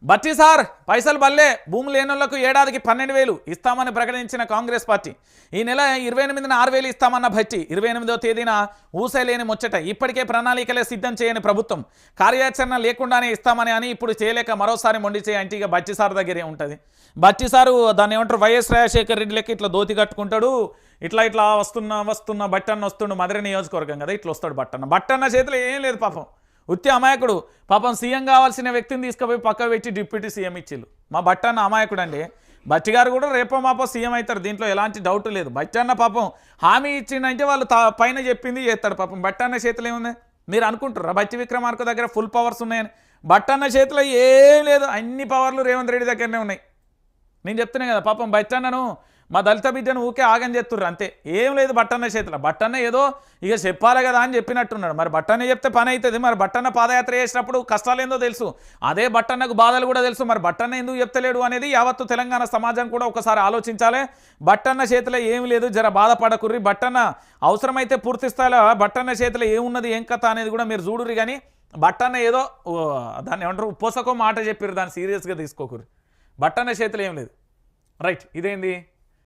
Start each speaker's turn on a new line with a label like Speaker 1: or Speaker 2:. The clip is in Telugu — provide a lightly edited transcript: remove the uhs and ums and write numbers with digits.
Speaker 1: బట్టి సార్ పైసలు బల్లే భూమి లేనులకు ఏడాదికి 12,000 ఇస్తామని ప్రకటించిన కాంగ్రెస్ పార్టీ ఈ నెల 28న 6,000 ఇస్తామన్న భట్టి 28వ తేదీన ఊసలేని ముచ్చట ఇప్పటికే ప్రణాళికలే సిద్ధం చేయని ప్రభుత్వం కార్యాచరణ లేకుండానే ఇస్తామని అని ఇప్పుడు చేయలేక మరోసారి మొండి చేయంటే ఇక బట్టి సార్ దగ్గరే ఉంటుంది. బట్టి సారు దాన్ని ఏమంటారు వైఎస్ రాజశేఖర్ రెడ్డి లెక్క ఇట్లా దోతి కట్టుకుంటాడు. ఇట్లా వస్తున్న బట్టన్న వస్తుండు మధుర నియోజకవర్గం కదా ఇట్లా వస్తాడు బట్టన్న చేతిలో ఏం లేదు పాపం. ఉత్తి అమాయకుడు పాపం సీఎం కావాల్సిన వ్యక్తిని తీసుకుపోయి పక్క పెట్టి డిప్యూటీ సీఎం ఇచ్చిళ్ళు. మా బట్టన్న అమాయకుడు అండి. బట్టి గారు కూడా రేపో మాపో సీఎం అవుతారు, దీంట్లో ఎలాంటి డౌట్ లేదు. బట్టన్న పాపం హామీ ఇచ్చిందంటే వాళ్ళు పైన చెప్పింది చేస్తాడు. పాపం బట్టన్న చేతిలో ఏముంది మీరు అనుకుంటారా? బట్టి విక్రమార్క దగ్గర ఫుల్ పవర్స్ ఉన్నాయని. బట్టన్న చేతిలో ఏం లేదు, అన్ని పవర్లు రేవంత్ రెడ్డి దగ్గరనే ఉన్నాయి. నేను చెప్తున్నాను కదా పాపం బట్టన్నను మా దళిత బిడ్డను ఊకే ఆగం చేస్తుర్రు అంతే, ఏం లేదు బట్టన్న చేతిలో. బట్టన్న ఏదో ఇక చెప్పాలి కదా అని చెప్పినట్టున్నాడు. మరి బట్టన్న చెప్తే పని అవుతుంది. మరి బట్టన్న పాదయాత్ర చేసినప్పుడు కష్టాలు ఏందో తెలుసు, అదే బట్టన్నకు బాధలు కూడా తెలుసు. మరి బట్టన్న ఎందుకు చెప్తలేడు అనేది యావత్తు తెలంగాణ సమాజం కూడా ఒకసారి ఆలోచించాలి. బట్టన్న చేతిలో ఏం లేదు, జర బాధపడకుర్రి. బట్టన్న అవసరమైతే పూర్తి స్థాయిలో బట్టన్న చేతిలో ఏమున్నది ఏం కథ అనేది కూడా మీరు చూడుర్రి. కానీ బట్టన్న ఏదో దాన్ని ఏమంటారు ఉపోసకో మాట చెప్పారు, దాన్ని సీరియస్గా తీసుకోకుర్రి. బట్టన్న చేతిలో ఏం లేదు. రైట్, ఇదేంది